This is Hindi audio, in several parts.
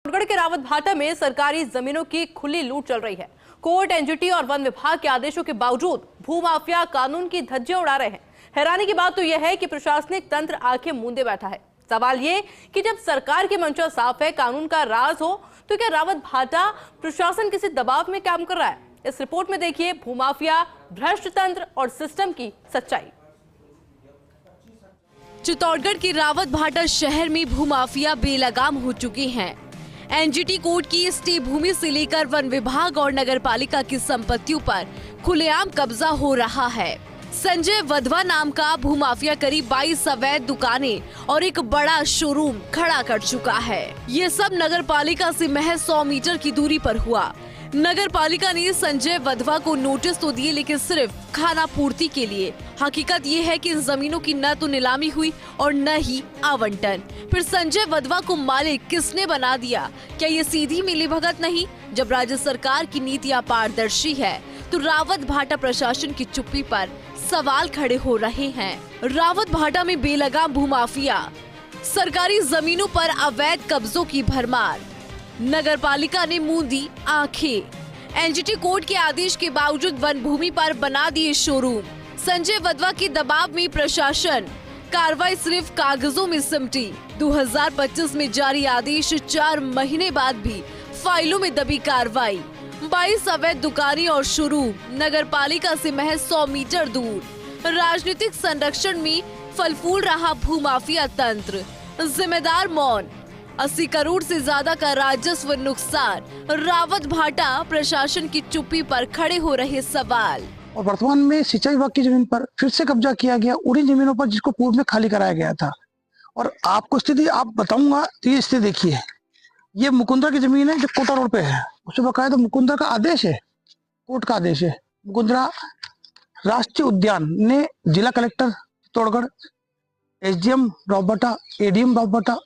छत्तीसगढ़ के रावत भाटा में सरकारी जमीनों की खुली लूट चल रही है। कोर्ट, एनजीटी और वन विभाग के आदेशों के बावजूद भूमाफिया कानून की धज्जियां उड़ा रहे हैं। हैरानी की बात तो यह है कि प्रशासनिक तंत्र आंखें मूंदे बैठा है। सवाल ये कि जब सरकार की मंशा साफ है, कानून का राज हो, तो क्या रावत भाटा प्रशासन किसी दबाव में काम कर रहा है? इस रिपोर्ट में देखिए भूमाफिया, भ्रष्ट तंत्र और सिस्टम की सच्चाई। चित्तौड़गढ़ के रावत भाटा शहर में भूमाफिया बेलगाम हो चुके हैं। एनजीटी कोर्ट की स्टे भूमि से लेकर वन विभाग और नगरपालिका की संपत्तियों पर खुलेआम कब्जा हो रहा है। संजय वधवा नाम का भूमाफिया करीब 22 अवैध दुकानें और एक बड़ा शोरूम खड़ा कर चुका है। ये सब नगरपालिका से महज 100 मीटर की दूरी पर हुआ। नगरपालिका ने संजय वधवा को नोटिस तो दिए, लेकिन सिर्फ खाना पूर्ति के लिए। हकीकत ये है कि इन जमीनों की न तो नीलामी हुई और न ही आवंटन। फिर संजय वधवा को मालिक किसने बना दिया? क्या ये सीधी मिलीभगत नहीं? जब राज्य सरकार की नीतियां पारदर्शी है, तो रावत भाटा प्रशासन की चुप्पी पर सवाल खड़े हो रहे हैं। रावत भाटा में बेलगाम भूमाफिया, सरकारी जमीनों पर अवैध कब्जों की भरमार। नगरपालिका ने मूंदी आंखें। एनजीटी कोर्ट के आदेश के बावजूद वन भूमि पर बना दिए शोरूम। संजय वधवा के दबाव में प्रशासन, कार्रवाई सिर्फ कागजों में सिमटी। 2025 में जारी आदेश, 4 महीने बाद भी फाइलों में दबी कार्रवाई। 22 अवैध दुकानें और शोरूम नगरपालिका से महज 100 मीटर दूर। राजनीतिक संरक्षण में फल फूल रहा भूमाफिया तंत्र, जिम्मेदार मौन। 80 करोड़ से ज्यादा का राजस्व नुकसान। रावत भाटा प्रशासन की चुप्पी पर खड़े हो रहे सवाल। और वर्तमान में सिंचाई विभाग की जमीन पर फिर से कब्जा किया गया, उन्हीं जमीनों पर जिसको पूर्व में खाली कराया गया था। और आपको स्थिति आप बताऊंगा तो ये स्थिति देखिए, ये मुकुंदरा की जमीन है जो कोटा रोड पे है। उसमें बकायदा मुकुंदरा का आदेश है, कोर्ट का आदेश है। मुकुंदरा राष्ट्रीय उद्यान ने जिला collector Chittorgarh, SDM Rawat, ADM Rawat,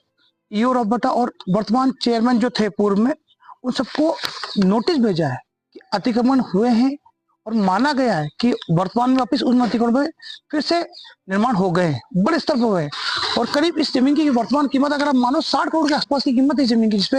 EO Rawat और वर्तमान चेयरमैन जो थे पूर्व में, उन सबको नोटिस भेजा है कि अतिक्रमण हुए हैं और माना गया है कि वर्तमान में वापिस उन अतिक्रमण में फिर से निर्माण हो गए, बड़े स्तर पर हो गए। और करीब इस जमीन की वर्तमान कीमत अगर आप मानो 60 करोड़ के आसपास की कीमत है जमीन की, जिसपे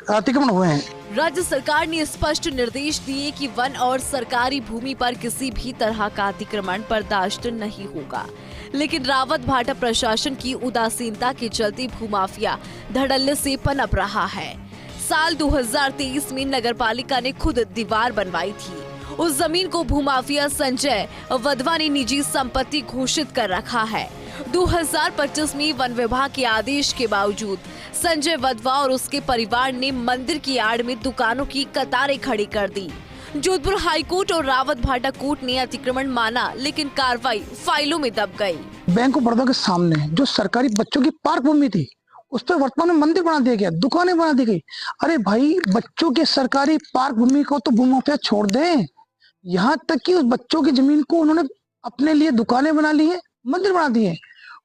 अतिक्रमण हुए हैं। राज्य सरकार ने स्पष्ट निर्देश दिए कि वन और सरकारी भूमि पर किसी भी तरह का अतिक्रमण बर्दाश्त नहीं होगा, लेकिन रावत भाटा प्रशासन की उदासीनता के चलते भूमाफिया धड़ल्ले से पनप रहा है। साल 2023 में नगरपालिका ने खुद दीवार बनवाई थी। उस जमीन को भूमाफिया संजय वधवा ने निजी संपत्ति घोषित कर रखा है। 2025 में वन विभाग के आदेश के बावजूद संजय वधवा और उसके परिवार ने मंदिर की आड़ में दुकानों की कतारें खड़ी कर दी। जोधपुर हाईकोर्ट और रावत भाटा कोर्ट ने अतिक्रमण माना, लेकिन कार्रवाई फाइलों में दब गई। बैंक ऑफ बड़ौदा के सामने जो सरकारी बच्चों की पार्क भूमि थी, उस पर वर्तमान में मंदिर बना दिया गया, दुकानें बना दी गई। अरे भाई, बच्चों के सरकारी पार्क भूमि को तो भूमाफिया छोड़ दें। यहाँ तक कि उस बच्चों की जमीन को उन्होंने अपने लिए दुकानें बना ली है, मंदिर बना दिए,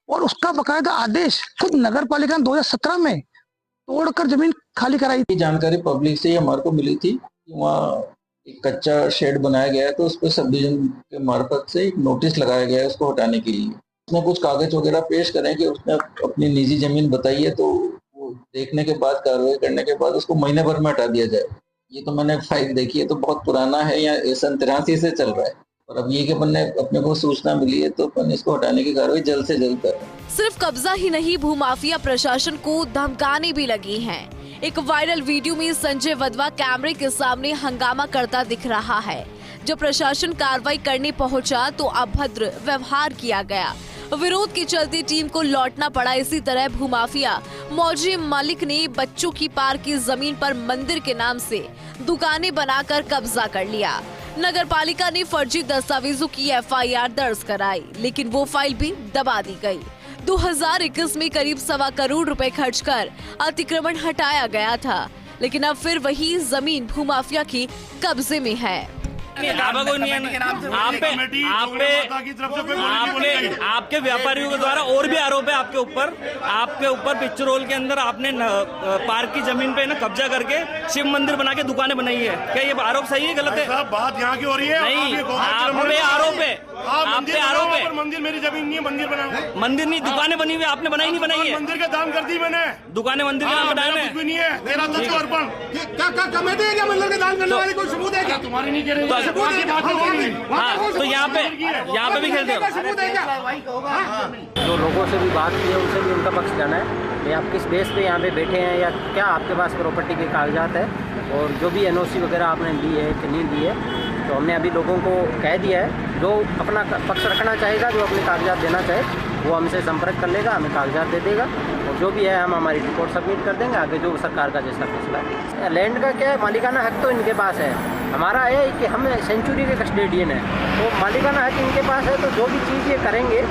और उसका बकायदा आदेश खुद नगर पालिका ने 2017 में तोड़कर जमीन खाली कराई थी। जानकारी पब्लिक से हमारे को मिली थी कि वहाँ एक कच्चा शेड बनाया गया है, तो उस पर सब डिवीजन के मार्फत से एक नोटिस लगाया गया है उसको हटाने के लिए। उसने कुछ कागज वगैरह पेश करें कि उसने अपनी निजी जमीन बताई है, तो वो देखने के बाद, कार्रवाई करने के बाद उसको महीने भर में हटा दिया जाए। ये तो मैंने फाइल देखी है, तो बहुत पुराना है, या 1983 से चल रहा है। और अब ये कि अपने को सूचना मिली है, तो अपन इसको हटाने की कार्रवाई जल्द से जल्द कर रहे हैं। सिर्फ कब्जा ही नहीं, भूमाफिया प्रशासन को धमकाने भी लगी हैं। एक वायरल वीडियो में संजय वधवा कैमरे के सामने हंगामा करता दिख रहा है। जब प्रशासन कार्रवाई करने पहुंचा तो अभद्र व्यवहार किया गया। विरोध के चलते टीम को लौटना पड़ा। इसी तरह भूमाफिया मौजी मालिक ने बच्चों की पार्क की जमीन पर मंदिर के नाम से दुकानें बनाकर कब्जा कर लिया। नगरपालिका ने फर्जी दस्तावेजों की एफआईआर दर्ज कराई, लेकिन वो फाइल भी दबा दी गई। 2021 में करीब 1.25 करोड़ रुपए खर्च कर अतिक्रमण हटाया गया था, लेकिन अब फिर वही जमीन भूमाफिया के कब्जे में है। दावा कोई नहीं है। आपके व्यापारियों के द्वारा और भी आरोप है आपके ऊपर पिक्चर हॉल के अंदर आपने पार्क की जमीन पे ना कब्जा करके शिव मंदिर बना के दुकानें बनाई है। क्या ये आरोप सही है गलत है? बात यहाँ की हो रही है। नहीं, आप पे आरोप है। आप पे आरोप है। मंदिर मेरी जमीन नहीं है, मंदिर बना। मंदिर नहीं, दुकानें बनी हुई आपने बनाई नहीं बनाई है। मंदिर का दान कर दी मैंने। दुकानें मंदिर के नाम पे दान है। कुछ भी नहीं है। तेरा तत्व अर्पण क्या कमेटी है क्या? मंदिर का दान करने वाली कोई सबूत है क्या? तुम्हारी नहीं कह रही। हाँ, तो यहाँ पे भी खेलते हो। जो लोगों से भी बात की है उनसे भी उनका पक्ष जाना है कि आप किस बेस पे यहाँ पे बैठे हैं या क्या आपके पास प्रॉपर्टी के कागजात है और जो भी एनओसी वगैरह आपने ली है कि नहीं ली है। तो हमने अभी लोगों को कह दिया है, जो अपना पक्ष रखना चाहेगा, जो अपने कागजात देना चाहे वो हमसे संपर्क कर लेगा, हमें कागजात दे देगा और जो भी है हम हमारी रिपोर्ट सबमिट कर देंगे आगे जो सरकार का जैसा फैसला है। लैंड का क्या है, मालिकाना हक तो इनके पास है। हमारा है कि हम सेंचुरी के कस्टोडियन है, तो मालिकाना हक इनके पास है। तो जो भी चीज़ ये करेंगे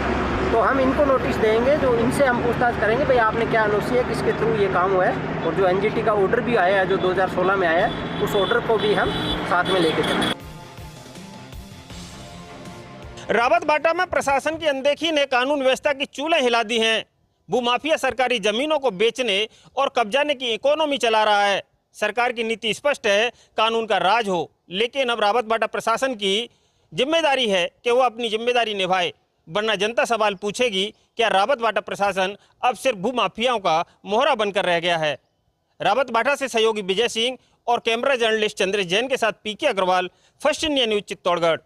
तो हम इनको नोटिस देंगे, जो इनसे हम पूछताछ करेंगे भाई आपने क्या एनओसी है, किसके थ्रू ये काम हुआ है। और जो एनजीटी का ऑर्डर भी आया है जो 2016 में आया है, उस ऑर्डर को भी हम साथ में लेके चलेंगे। रावत भाटा में प्रशासन की अनदेखी ने कानून व्यवस्था की चूल्हे हिला दी हैं। भूमाफिया सरकारी जमीनों को बेचने और कब्जाने की इकोनॉमी चला रहा है। सरकार की नीति स्पष्ट है, कानून का राज हो, लेकिन अब रावत भाटा प्रशासन की जिम्मेदारी है कि वो अपनी जिम्मेदारी निभाए, वरना जनता सवाल पूछेगी क्या रावत भाटा प्रशासन अब सिर्फ भूमाफियाओं का मोहरा बनकर रह गया है। रावत भाटा से सहयोगी विजय सिंह और कैमरा जर्नलिस्ट चंद्रेश जैन के साथ PK Agarwal, first India news, Chittorgarh.